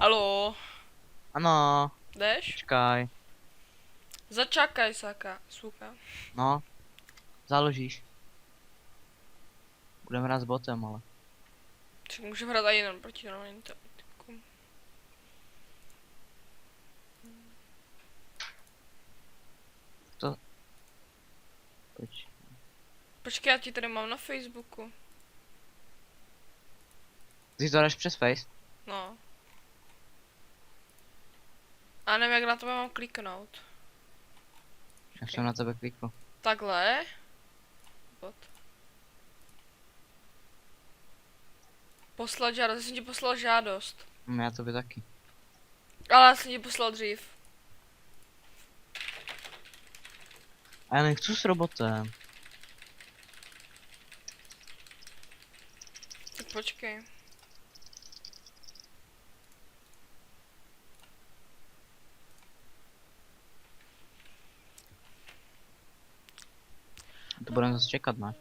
Haló, Ano, jdeš? počkaj. Začakaj, suka. No, založíš. Budeme hrát s botem, ale. Tak můžu hrát i jenom proti normálním typkům. To... Pojď. Počkej, já ti tady mám na Facebooku. Ty to jdeš přes Face? No. A nevím, jak na to mám kliknout. Já jsem na tebe klikl. Takhle. Bot. Poslat žádost, já jsem ti poslal žádost. Já tobě taky. Ale já jsem ti poslal dřív. A já nechci s robotem. Tak počkej. To budeme zase čekat, ne?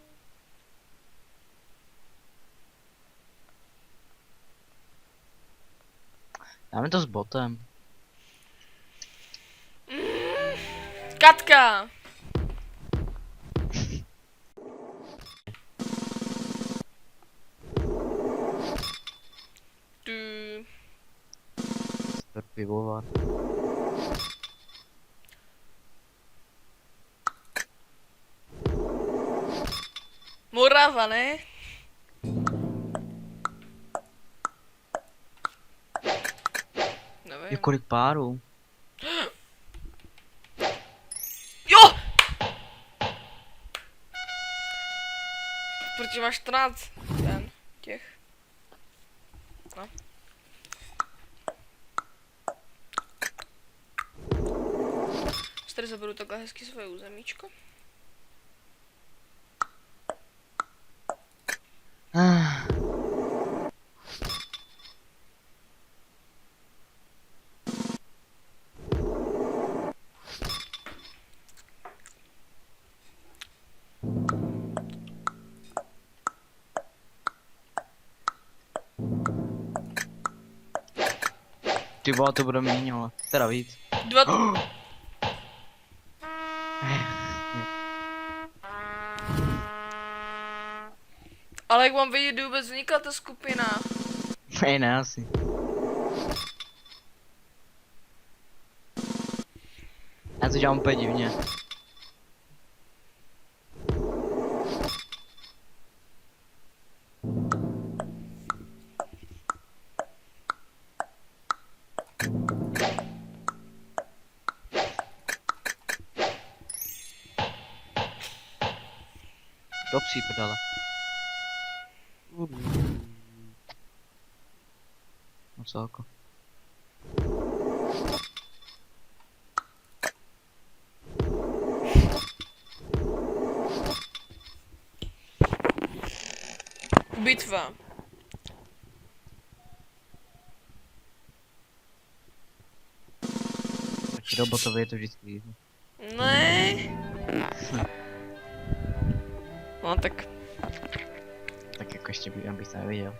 Dáme to s botem. Katka! Tu. Pivovar. Morava, ne? Je Nevím. kolik párů? Jo! Protože máš 14 těch. No. Tady zaberu takhle hezky svoje územíčko. Ty vole, to bude méně, ale. Teda víc. Dva... Ale jak mám vědět, kdy vůbec vznikla ta skupina? Ne, asi. Já to dělám úplně divně. Do psí prdele. No co jako? Bitva. Proti robotovi je to vždycky easy. Ne. No tak. Tak jako ještě bych to neviděl.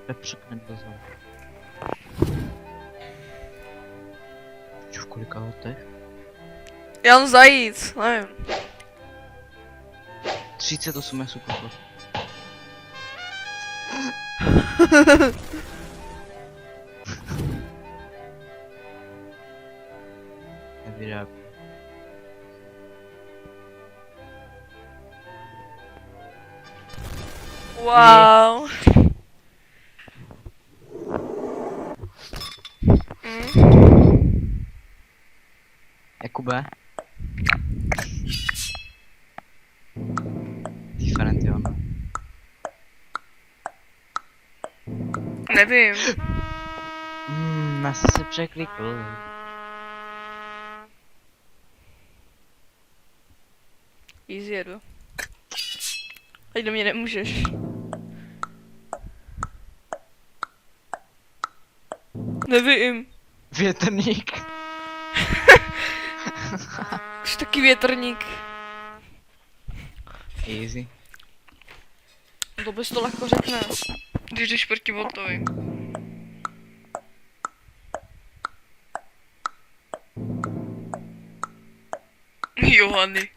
Nepřepnem do zóny. V kolika letech? Jan Zajíc, nevím. 38 je super. Nevyrábí. Wow. Jakube? Differention. Nevím. Já jsem se překlikl. Easy jedu. Ať do mě nemůžeš. Nevím. Větrník. Taky větrník. Easy. To bys to lehko řekne. Když jdeš proti Voltovi. Johany.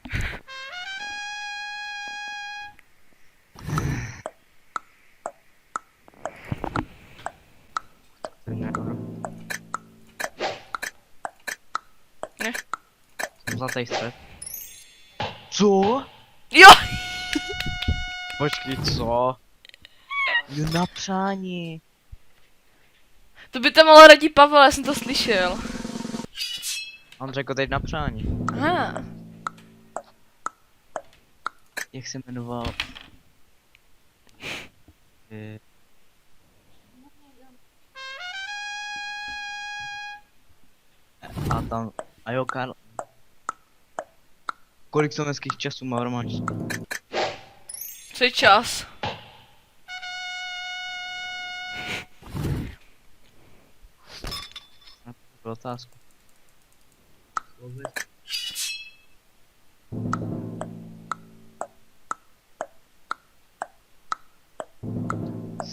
Ne. Jsem zlatý střed. Co? Jo! Počkej, co? Jo, na přání. To by tam ale radí Pavel, já jsem to slyšel. On řekl teď na přání. Aha. Jak se jmenoval? A tam, a jo, Karl. Kolik slovenských časů má romáč? Co je čas? Na tu otázku.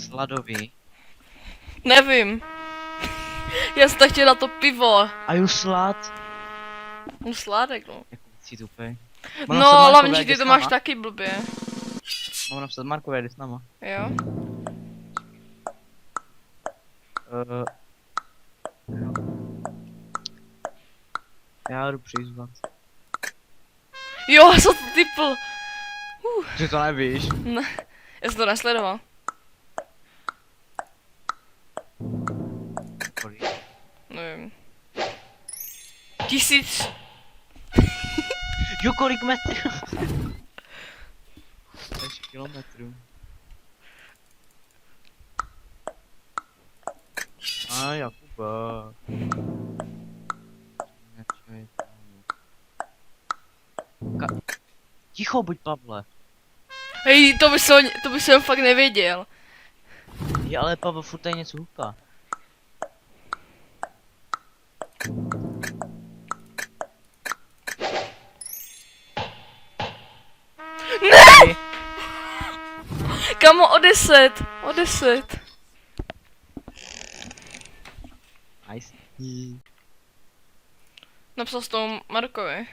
Sladový. Nevím. Já jsem tak chtěl na to pivo. A jo, slad. No sládek, no. Jak si tupej. No, hlavně, že ty to máš taky blbě. Mám napsat Markové, jde s náma. Jo? Já jdu přizvat. Jo, já jsem to typl. Že to nevíš. Ne, já jsem to nesledoval. Kolik? Nevím. 1000. Jo, kolik metrů? 6 kilometrů. A Jakuba. Ticho buď, Pavle. Hej, to by se fakt nevěděl. Je, ale Pavel furt tady něco huká. Ne! Kamo, o 10. O 10. Nice. Napsal s tou Markovi.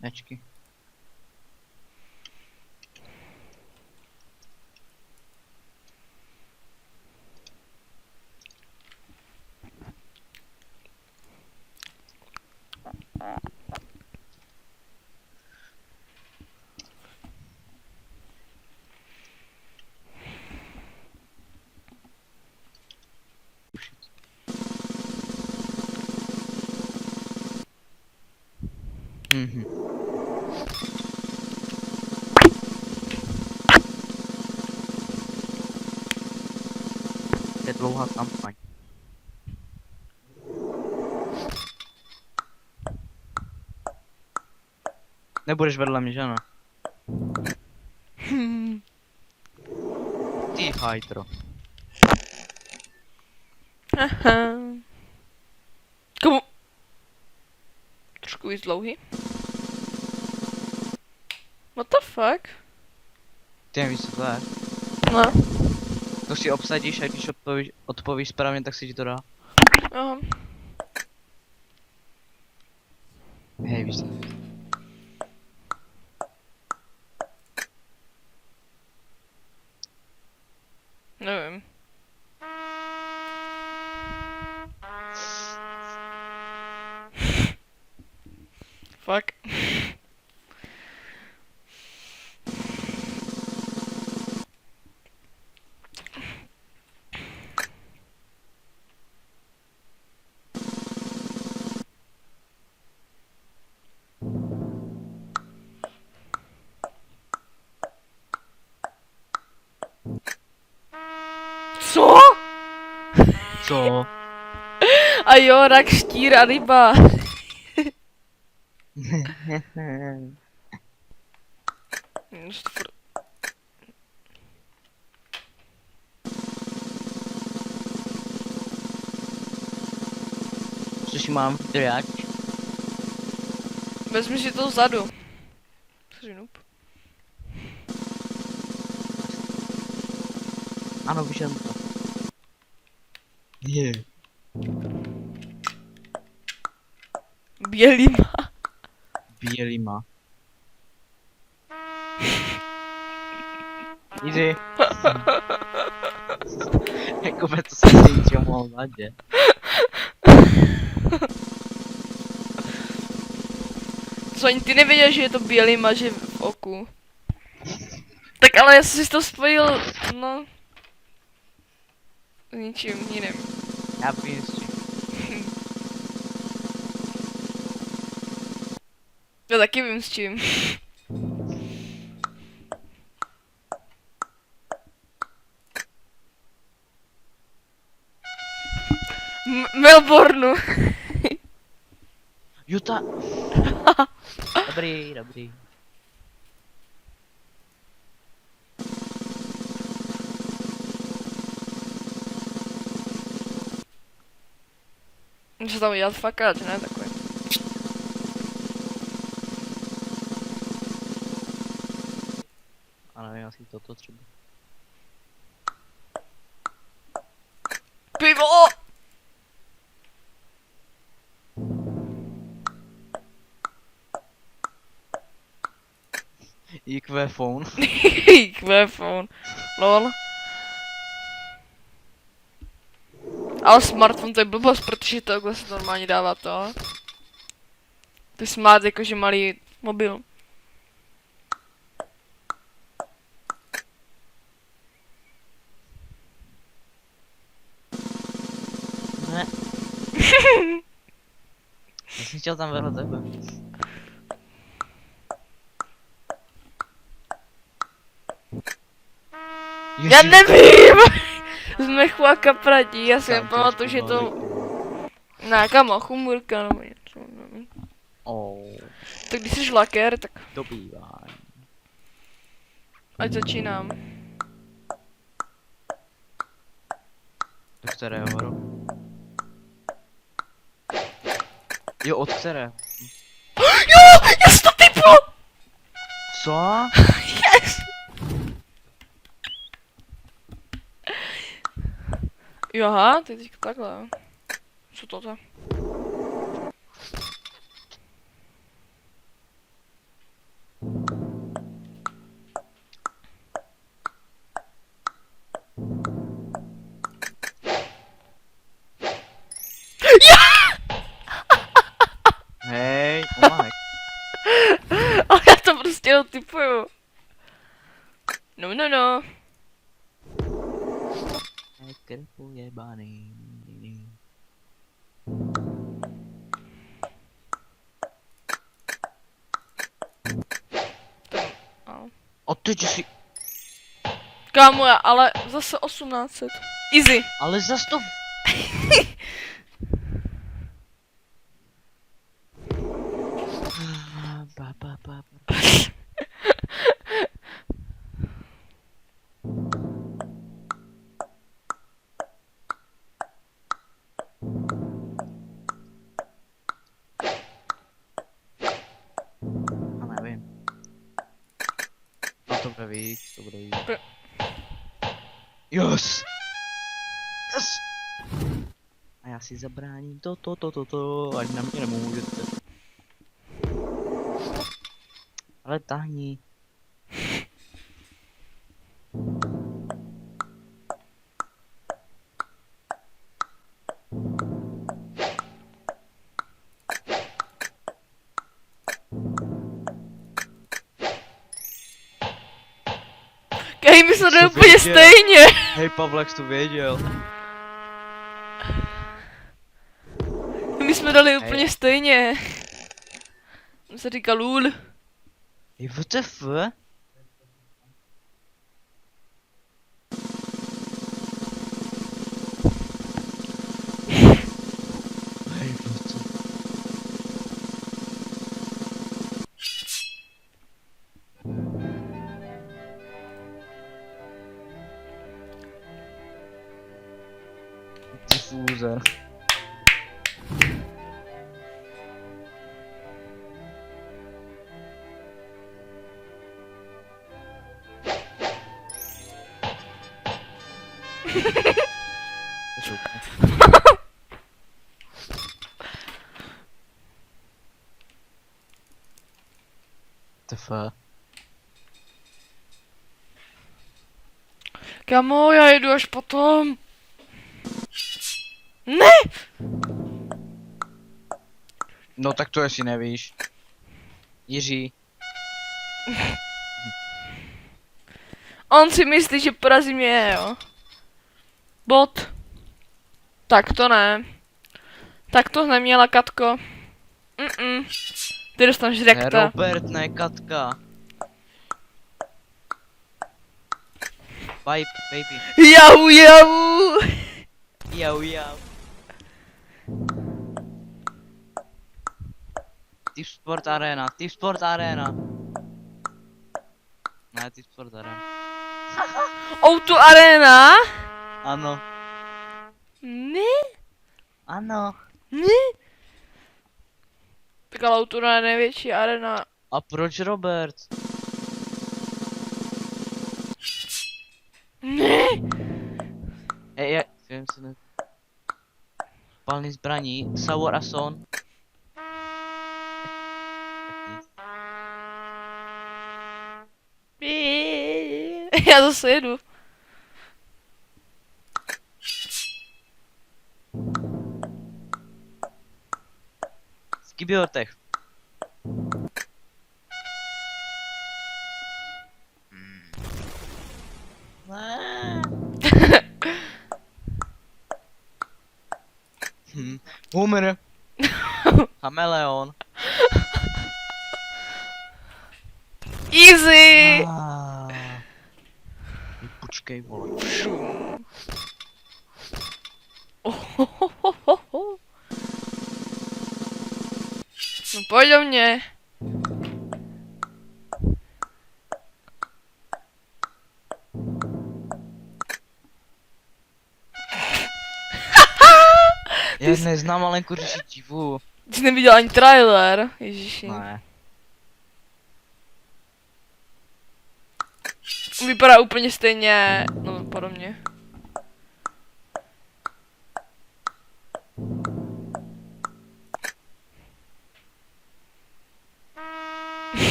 Nečky. Mhm. Je dlouhá kampaň. Nebudeš vedle mě, že ano? Ty hajtro. Aha. Komu? Trošku víc dlouhý. What the fuck? Ty nevíš, co to je? No. To si obsadíš a když odpovíš správně, tak si ti to dá. Aha. Hej, víš co? Nevím. Fuck. Co? Co? A jo, rak, štír a ryba. Což mám jak? Vezmi si to vzadu. Jsi noob. Ano, vyšel to. Je. Bělýma. Bílýma. Easy. Jako to se cítím mohl nadě. Co ani ty nevěděl, že je to bělýma, že v oku. Tak ale já jsem si to spojil, no. S ničím jiným. Já vím s čím. Já taky vím s čím. Melbourneu. Juta. Dobrý, dobrý. Může tam udělat fakáč, ne? Takový. Ano, já si toto třeba. Pivo! IQ phone. Phone. Lol. Ale smartphone to je blbost, protože tohle se normálně dává to. To je smart jakože malý mobil. Ne. Já jsem chtěl tam vedle tebe. Já nevím! Z mechu a kapradí, já si nepamatuju, že to... Nějaká chumurka nebo něco, nevím. Oh, Tak když jsi lakér, tak dobývání. ať začínám. Do kterého hru? Jo, od které? Jo! Já jsem to typl! Co? Yes! Jo, aha, teď takhle. Co to je? Hej, pomáhej. Ale já to prostě dotypuju. No, no, no. Krpu jebaný. A teď si... Kámo, ale zase 1800. Easy. Ale zas to... Pa. A nevím. A to bude víc, to bude víc. Yes! Yes! A já si zabráním to, ať na mě nemůžete. Ale tahni. Hej, my jsme Co dali úplně věděl? stejně. Hej, Pavlek, jsi to věděl. My jsme dali Hej. úplně stejně. On se říká lůl. Hej, WTF? Hej, WTF? Diffuser. To super. TF. Kamo, já jedu až potom. Ne! No tak to asi nevíš. Jiří. On si myslí, že porazí mě, jo. Bot. Tak to ne. Tak to neměla, Katko. Ty dostaneš Ne, rekta. Robert, ne Katka. Bye, baby. Jau, jau. Jau, jau. Typ Sport Arena, Typ Sport Arena. Ne, Typ Sport Arena. Auto Arena? Ano, Ne, ano. ne. Tak ale Auto Arena je největší arena. A proč Robert? Ne. Vím se ne... Palný zbraní, Sour a Son. Já zase jedu. Skibiortech. Humor. Chameleon. Easy. Počkej, vole. No pojď do mě. Já neznám malenko řešit divu. Ty jsi neviděl ani trailer, ježiši. Ne. Vypadá úplně stejně, no podobně.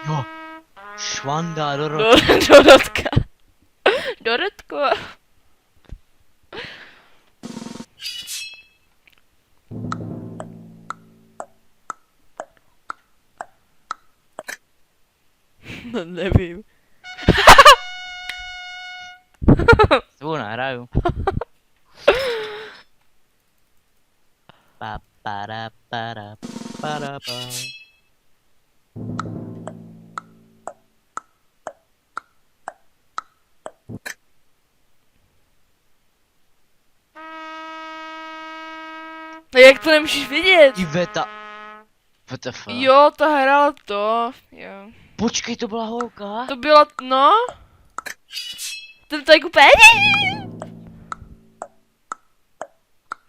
Jo. Švanda, Do Dorotka. Dorotko. No nevím. Tu nahraju. Pa para para para pa. A jak to nemůžeš vidět? Iveta. WTF. Jo, ta hrála to, jo. Počkej, to byla holka? To byla, no. Ten tak úplně.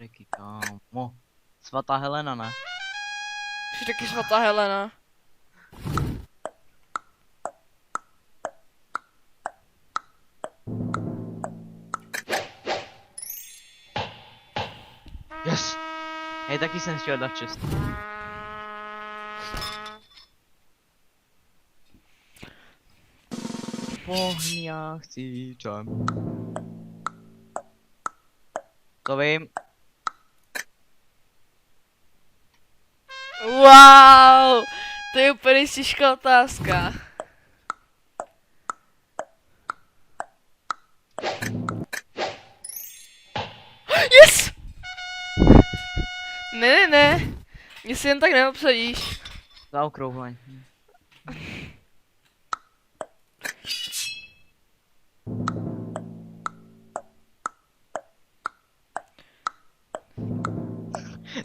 Reky, kámo. Svatá Helena, ne? Jsi taky svatá Helena. Yes. Hej, taky jsem chtěl dát čest. Pohni, já chci čem. To vím. Wow, to je úplně těžká otázka. Yes! Ne. Mě si jen tak neobsadíš. Zaokrouhleň.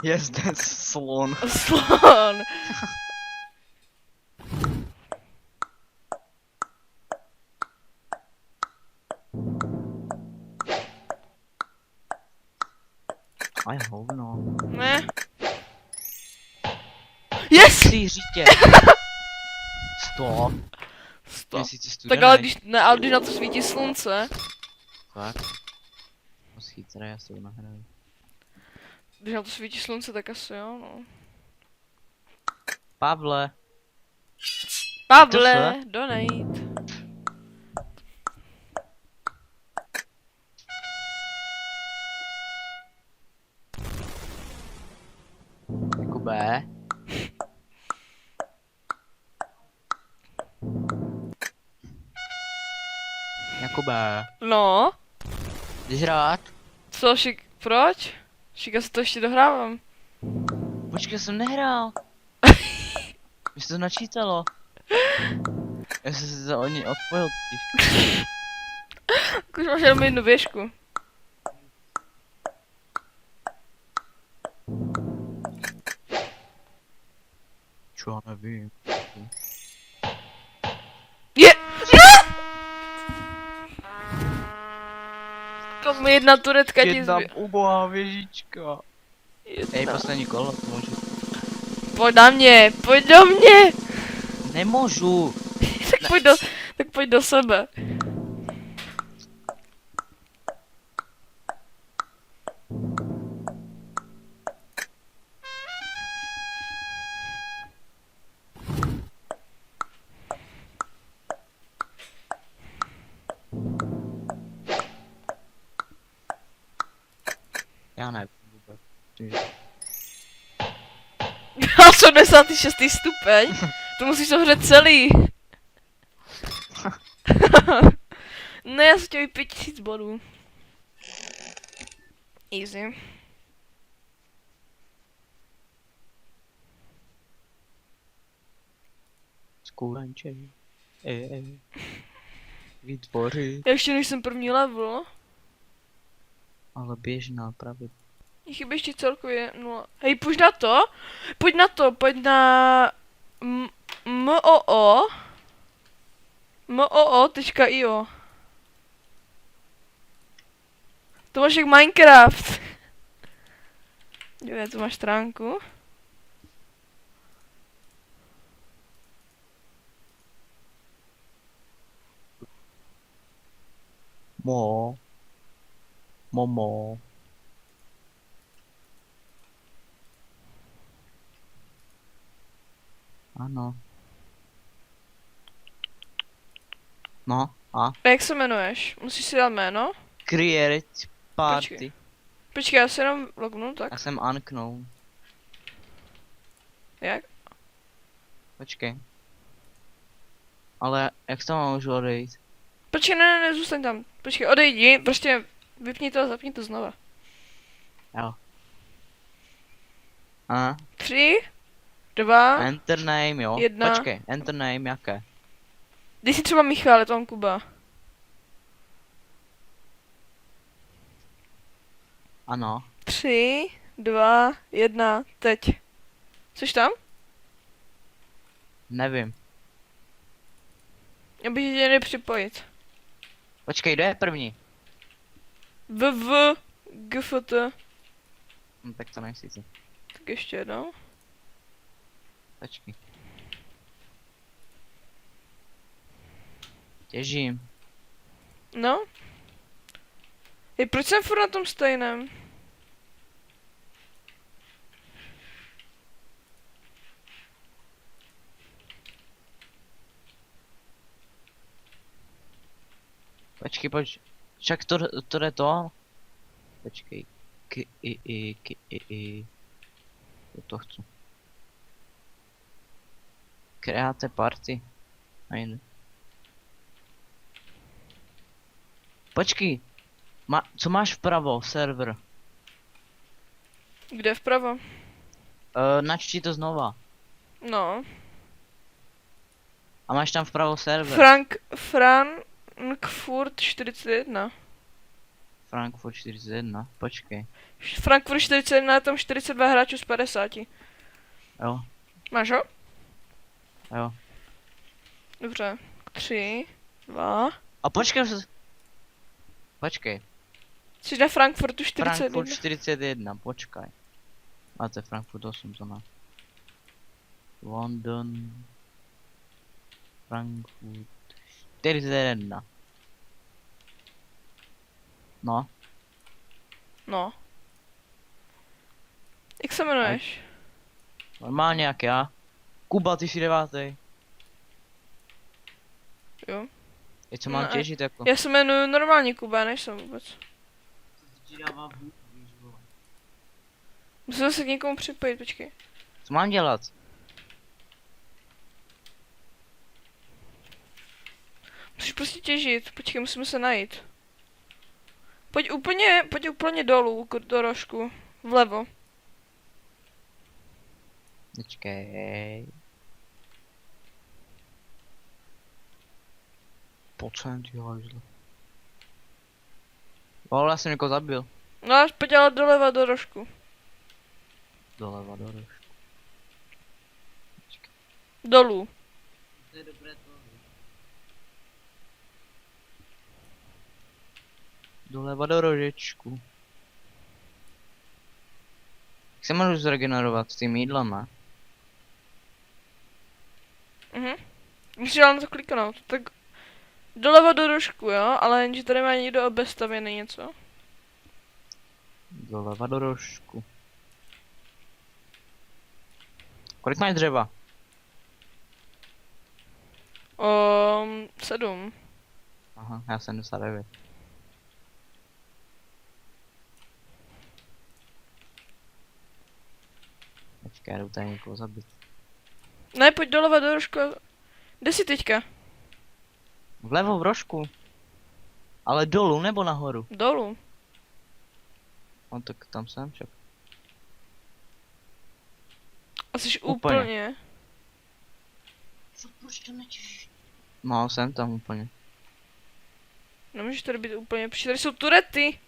Je zde slon. Slon. Aj hovno. Ne. Yes! Ty řítě. Stop. Stop. Jsi Tak ale když, ne, ale když na to svítí slunce. Tak. chytré, já se nahraju. Když na to svítí slunce, tak asi jo, no. Pavle, Pavle, donate. Jakube. Jakube, No, jdeš hrát? co, proč? Já se to ještě dohrávám. Počkej, jsem nehrál. Mě se to načítalo. Já jsem se to o ně odpojil totiž. Už máš jenom jednu věžku. Čo, já nevím. Je! No! Kom jedna turetka ti Jedna zbě... ubohá věžička. Ej, Jedna. poslední kolo, to můžu. Pojď na mě, pojď do mě! Nemůžu. Tak pojď do sebe. Já nevím vůbec. A 76. stupeň? To musíš zohřet celý. Ne, já jsem chtěl 5000 bodů. Easy. Skůranče. Vytvořit. Já ještě nejsem první level. Ale běžná právě. Jich chybí ještě celkově 0. Hej, pojď na to. Pojď na to, pojď na... MOO. MOO.io. To máš jak Minecraft. Jo, tu máš stránku. Momo. Ano. No, a? A jak se jmenuješ? Musíš si dát jméno? Create party. Počkej. Počkej, já se jenom lognu, tak. Já jsem unknown. Jak? Počkej. Ale jak se tam můžu odejít? Počkej, ne, zůstaň tam. Počkej, odejdi, prostě vypni to a zapni to znova. Jo. A? 3, 2, Enter name, jo. 1. Počkej, enter name jaké? Dej si třeba Michal, je to on Kuba. Ano. 3, 2, 1, teď. Jsi tam? Nevím. Já bych tě nepřipojit. Počkej, kdo je první? GFT. Tak to nejsi ty. Tak ještě jednou. Počkej. Těžím. No. Hej, proč jsem furt na tom stejném? Počkej, však to jde to? Počkej. To chci. Create party. Ajde. Počkej. Co máš vpravo, server? Kde vpravo? Načti to znova. No. A máš tam vpravo server. Frankfurt 41. Frankfurt 41, počkej. Frankfurt 41 je tam 42 hráčů z 50. Jo, Máš ho? jo. Dobře. 3, 2. A počkej. Jsi na Frankfurtu 41. Frankfurt 41, počkej. A to je Frankfurt 8 to má. London. Frankfurt 41. No. No. Jak se jmenuješ? Normálně jak já. Kuba, ty jsi 9. Jo. Je co mám Ne, těžit jako? já se jmenuji normálně Kuba, nejsem vůbec. Musím se k někomu připojit, počkej. Co mám dělat? Musíš prostě těžit, počkej, musíme se najít. Pojď úplně dolů, do rožku. Vlevo. Počkej. Pojď sem, ty hajzle. Ale já jsem někoho zabil. No až pojď ale doleva do rožku. Doleva do rožku. Dolů. Doleva do rožečku. Jak se můžu zregenerovat s tím jídlama? Musíš ale na to kliknout. Tak doleva do rožku, jo? Ale jenže tady má někdo obestavěný něco. Doleva do rožku. Kolik máš dřeva? 7. Aha, já 79. Počkej, já jdu tady někoho zabít. Ne, pojď doleva do rožku. Kde jsi teďka? Vlevo v rožku. Ale dolů nebo nahoru? Dolů. No tak tam jsem však. A jsi Úplně. úplně. Co, proč to netěžíš? No, jsem tam úplně. Nemůžeš tady být úplně, protože tady jsou turety.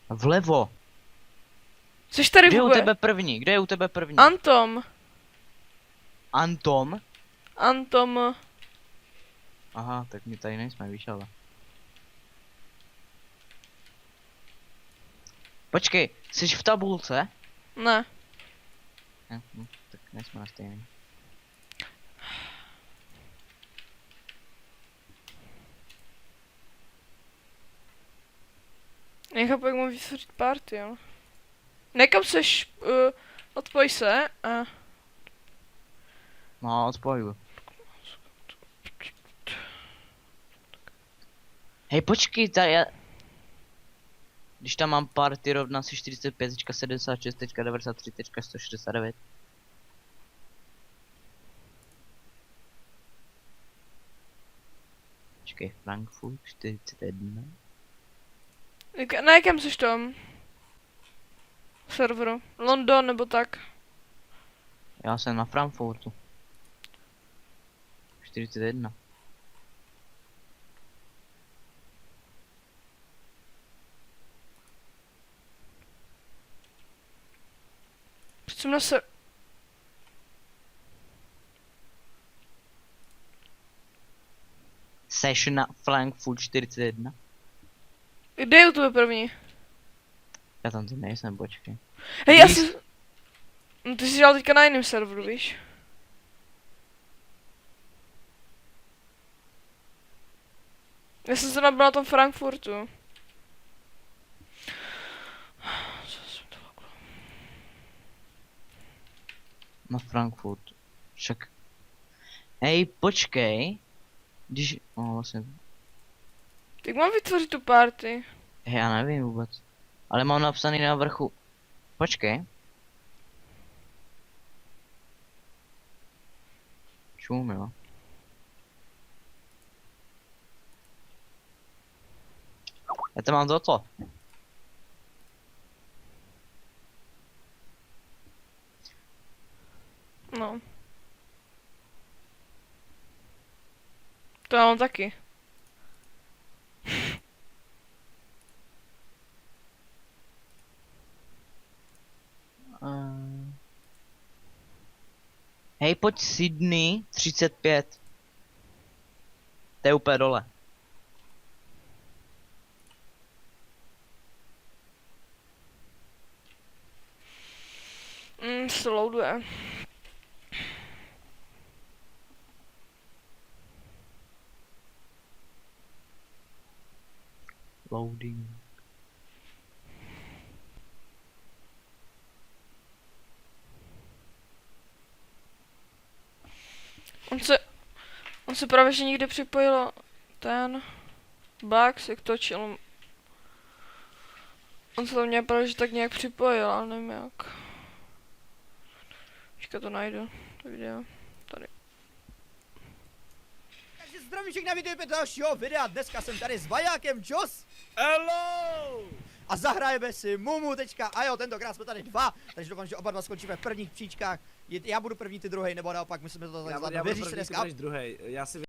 Vlevo. Jsi tady Kde je u vůbec? tebe první? Kde je u tebe první? Antom. Antom? Antom. Aha, tak my tady nejsme, víš ale. Počkej, jsi v tabulce? Ne. Tak nejsme na stejný. Nechápu, jak mám vytvořit party, jo. Nekam seš, odpoj se a... No, odpojuju. Hej, počkej, tady já... Když tam mám party rovná si 45.76.93.169. Počkej, Frankfurt 41. Na jakém seš tam? Serveru. London nebo tak. Já jsem na Frankfurtu. 41. Jsem na se... Seš na Frankfurt 41. Kde je u tebe první? Já tam teď nejsem, počkej. Hej, já Víš- si... No, ty jsi dělal teďka na jiném serveru, víš? Já jsem se nabil na tom Frankfurtu. Na Frankfurt. Však. Hej, počkej. Když... No vlastně. Tak mám vytvořit tu party. Hej, já nevím vůbec. Ale mám napsaný na vrchu. Počkej. Čum, jo. Já to mám toto. No. To já mám taky. Hej, pojď Sydney 35. To je úplně dole. Se loaduje. Loading. On se právě že někde připojil ten Bugs, jak točil. On se to mě právě že tak nějak připojil, ale nevím jak. Počkej, to najdu, to video. Tady. Takže zdravím všechny, vítejte dalšího videa. Dneska jsem tady s Vajákem, čos. Hello! A zahrajeme si Mumu teďka. A jo, tentokrát jsme tady dva, takže doufám, že oba dva skončíme v prvních příčkách. Já budu první, ty druhý, nebo naopak, my jsme to Já takhle budu věříš první, dneska? ty budeš druhej. Já si